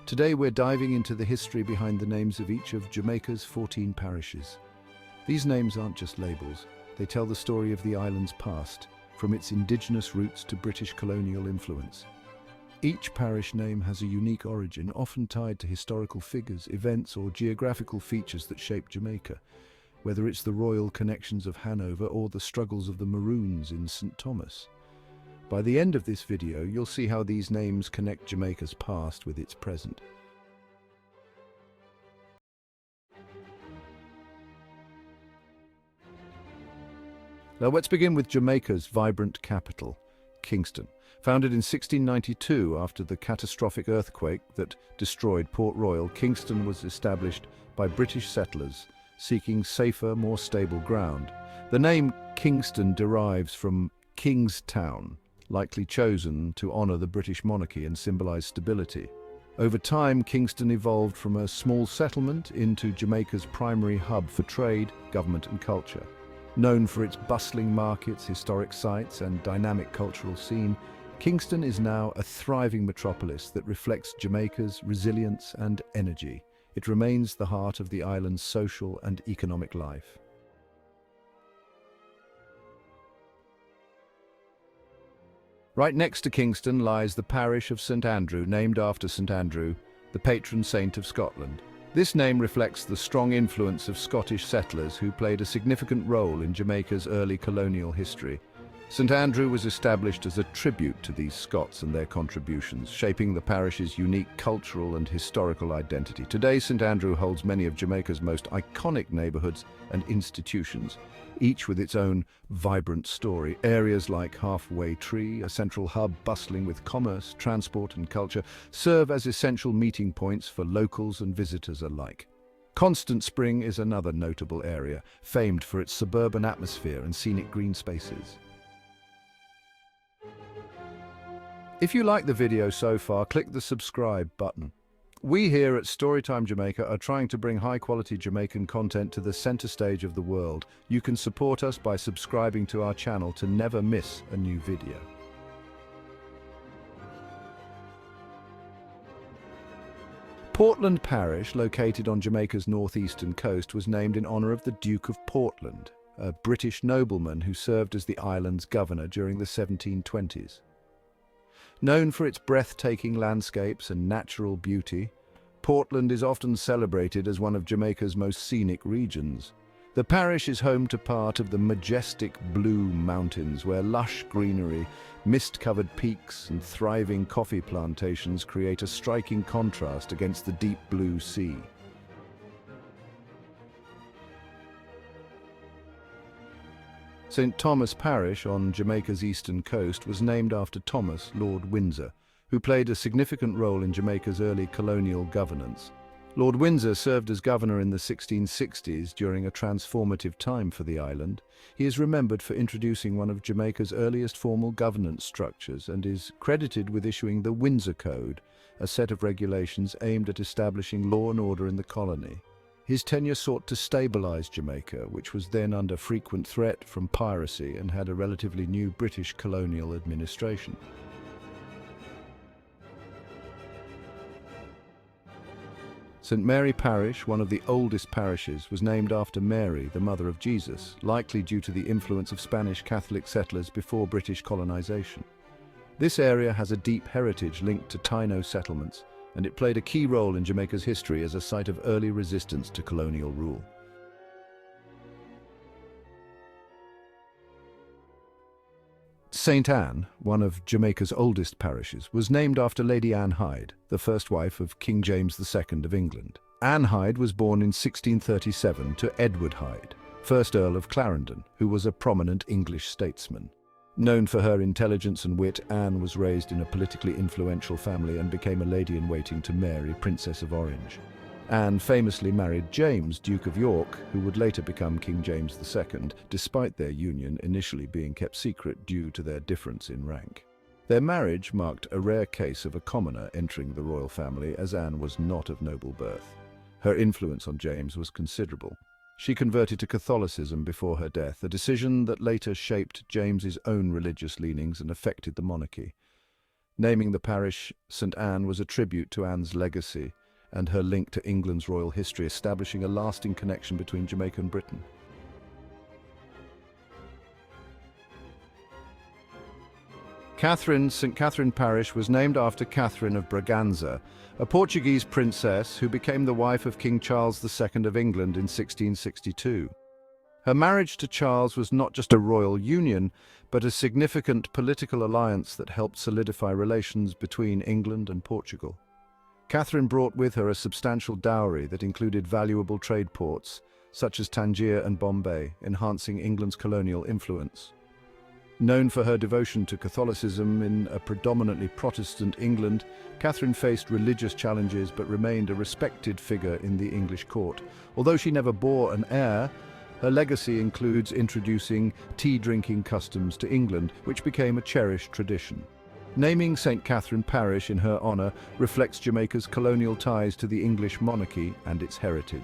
Today we're diving into the history behind the names of each of Jamaica's 14 parishes. These names aren't just labels, they tell the story of the island's past, from its indigenous roots to British colonial influence. Each parish name has a unique origin, often tied to historical figures, events, or geographical features that shape Jamaica, whether it's the royal connections of Hanover or the struggles of the Maroons in St. Thomas. By the end of this video, you'll see how these names connect Jamaica's past with its present. Now let's begin with Jamaica's vibrant capital, Kingston. Founded in 1692 after the catastrophic earthquake that destroyed Port Royal, Kingston was established by British settlers seeking safer, more stable ground. The name Kingston derives from King's Town, likely chosen to honour the British monarchy and symbolise stability. Over time, Kingston evolved from a small settlement into Jamaica's primary hub for trade, government and culture. Known for its bustling markets, historic sites and dynamic cultural scene, Kingston is now a thriving metropolis that reflects Jamaica's resilience and energy. It remains the heart of the island's social and economic life. Right next to Kingston lies the parish of St. Andrew, named after St. Andrew, the patron saint of Scotland. This name reflects the strong influence of Scottish settlers who played a significant role in Jamaica's early colonial history. St. Andrew was established as a tribute to these Scots and their contributions, shaping the parish's unique cultural and historical identity. Today, St. Andrew holds many of Jamaica's most iconic neighbourhoods and institutions, each with its own vibrant story. Areas like Halfway Tree, a central hub bustling with commerce, transport and culture, serve as essential meeting points for locals and visitors alike. Constant Spring is another notable area, famed for its suburban atmosphere and scenic green spaces. If you like the video so far, click the subscribe button. We here at Storytime Jamaica are trying to bring high-quality Jamaican content to the center stage of the world. You can support us by subscribing to our channel to never miss a new video. Portland Parish, located on Jamaica's northeastern coast, was named in honor of the Duke of Portland, a British nobleman who served as the island's governor during the 1720s. Known for its breathtaking landscapes and natural beauty, Portland is often celebrated as one of Jamaica's most scenic regions. The parish is home to part of the majestic Blue Mountains, where lush greenery, mist-covered peaks and thriving coffee plantations create a striking contrast against the deep blue sea. St. Thomas Parish on Jamaica's eastern coast was named after Thomas, Lord Windsor, who played a significant role in Jamaica's early colonial governance. Lord Windsor served as governor in the 1660s during a transformative time for the island. He is remembered for introducing one of Jamaica's earliest formal governance structures and is credited with issuing the Windsor Code, a set of regulations aimed at establishing law and order in the colony. His tenure sought to stabilise Jamaica, which was then under frequent threat from piracy and had a relatively new British colonial administration. St. Mary Parish, one of the oldest parishes, was named after Mary, the mother of Jesus, likely due to the influence of Spanish Catholic settlers before British colonisation. This area has a deep heritage linked to Taino settlements, and it played a key role in Jamaica's history as a site of early resistance to colonial rule. St. Anne, one of Jamaica's oldest parishes, was named after Lady Anne Hyde, the first wife of King James II of England. Anne Hyde was born in 1637 to Edward Hyde, 1st Earl of Clarendon, who was a prominent English statesman. Known for her intelligence and wit, Anne was raised in a politically influential family and became a lady-in-waiting to Mary, Princess of Orange. Anne famously married James, Duke of York, who would later become King James II, despite their union initially being kept secret due to their difference in rank. Their marriage marked a rare case of a commoner entering the royal family, as Anne was not of noble birth. Her influence on James was considerable. She converted to Catholicism before her death, a decision that later shaped James's own religious leanings and affected the monarchy. Naming the parish St. Anne was a tribute to Anne's legacy and her link to England's royal history, establishing a lasting connection between Jamaica and Britain. St. Katherine Parish was named after Katherine of Braganza, a Portuguese princess who became the wife of King Charles II of England in 1662. Her marriage to Charles was not just a royal union, but a significant political alliance that helped solidify relations between England and Portugal. Katherine brought with her a substantial dowry that included valuable trade ports, such as Tangier and Bombay, enhancing England's colonial influence. Known for her devotion to Catholicism in a predominantly Protestant England, Katherine faced religious challenges but remained a respected figure in the English court. Although she never bore an heir, her legacy includes introducing tea-drinking customs to England, which became a cherished tradition. Naming St. Katherine Parish in her honour reflects Jamaica's colonial ties to the English monarchy and its heritage.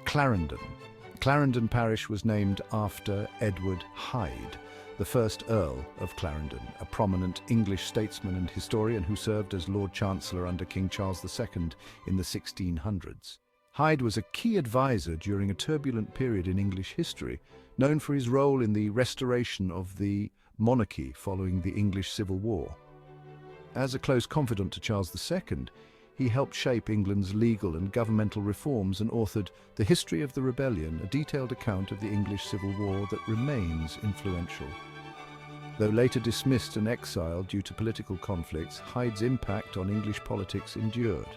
Clarendon Parish was named after Edward Hyde, the first Earl of Clarendon, a prominent English statesman and historian who served as Lord Chancellor under King Charles II in the 1600s. Hyde was a key advisor during a turbulent period in English history, known for his role in the restoration of the monarchy following the English Civil War. As a close confidant to Charles II, he helped shape England's legal and governmental reforms and authored The History of the Rebellion, a detailed account of the English Civil War that remains influential. Though later dismissed and exiled due to political conflicts, Hyde's impact on English politics endured.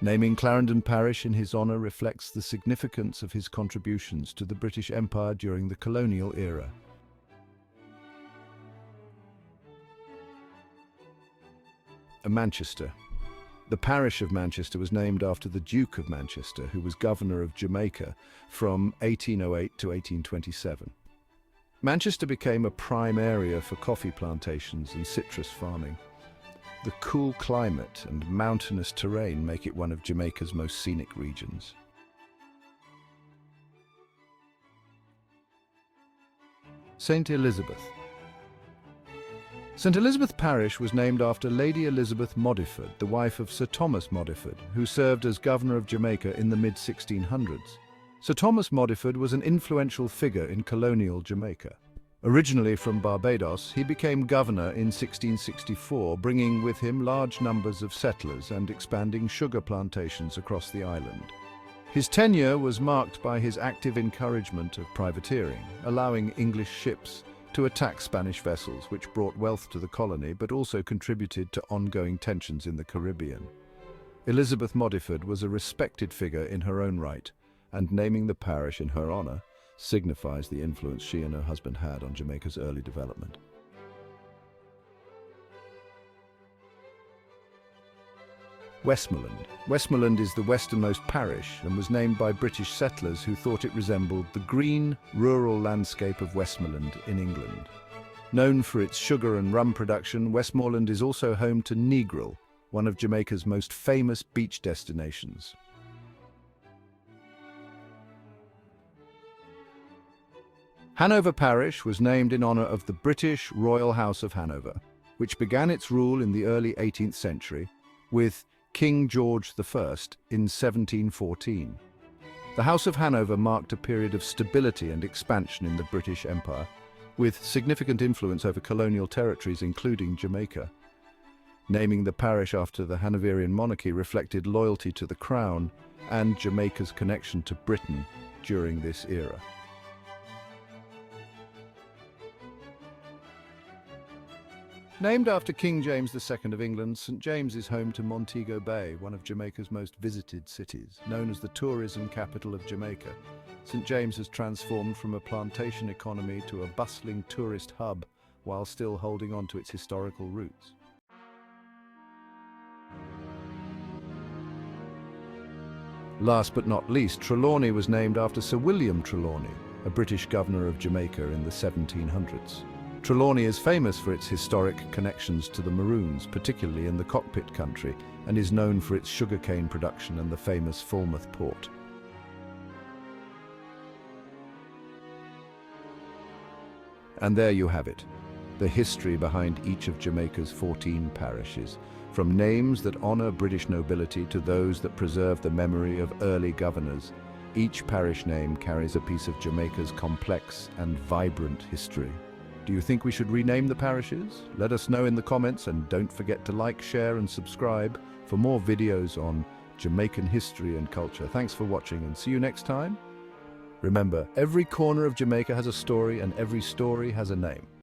Naming Clarendon Parish in his honour reflects the significance of his contributions to the British Empire during the colonial era. Manchester. The parish of Manchester was named after the Duke of Manchester, who was governor of Jamaica from 1808 to 1827. Manchester became a prime area for coffee plantations and citrus farming. The cool climate and mountainous terrain make it one of Jamaica's most scenic regions. St. Elizabeth. St. Elizabeth Parish was named after Lady Elizabeth Modiford, the wife of Sir Thomas Modiford, who served as governor of Jamaica in the mid-1600s. Sir Thomas Modiford was an influential figure in colonial Jamaica. Originally from Barbados, he became governor in 1664, bringing with him large numbers of settlers and expanding sugar plantations across the island. His tenure was marked by his active encouragement of privateering, allowing English ships to attack Spanish vessels, which brought wealth to the colony but also contributed to ongoing tensions in the Caribbean. Elizabeth Modiford was a respected figure in her own right, and naming the parish in her honour signifies the influence she and her husband had on Jamaica's early development. Westmoreland. Westmoreland is the westernmost parish and was named by British settlers who thought it resembled the green, rural landscape of Westmoreland in England. Known for its sugar and rum production, Westmoreland is also home to Negril, one of Jamaica's most famous beach destinations. Hanover Parish was named in honour of the British Royal House of Hanover, which began its rule in the early 18th century with King George I in 1714. The House of Hanover marked a period of stability and expansion in the British Empire, with significant influence over colonial territories including Jamaica. Naming the parish after the Hanoverian monarchy reflected loyalty to the Crown and Jamaica's connection to Britain during this era. Named after King James II of England, St. James is home to Montego Bay, one of Jamaica's most visited cities. Known as the tourism capital of Jamaica, St. James has transformed from a plantation economy to a bustling tourist hub while still holding on to its historical roots. Last but not least, Trelawney was named after Sir William Trelawney, a British governor of Jamaica in the 1700s. Trelawney is famous for its historic connections to the Maroons, particularly in the cockpit country, and is known for its sugarcane production and the famous Falmouth port. And there you have it, the history behind each of Jamaica's 14 parishes, from names that honor British nobility to those that preserve the memory of early governors. Each parish name carries a piece of Jamaica's complex and vibrant history. Do you think we should rename the parishes? Let us know in the comments, and don't forget to like, share and subscribe for more videos on Jamaican history and culture. Thanks for watching, and see you next time. Remember, every corner of Jamaica has a story, and every story has a name.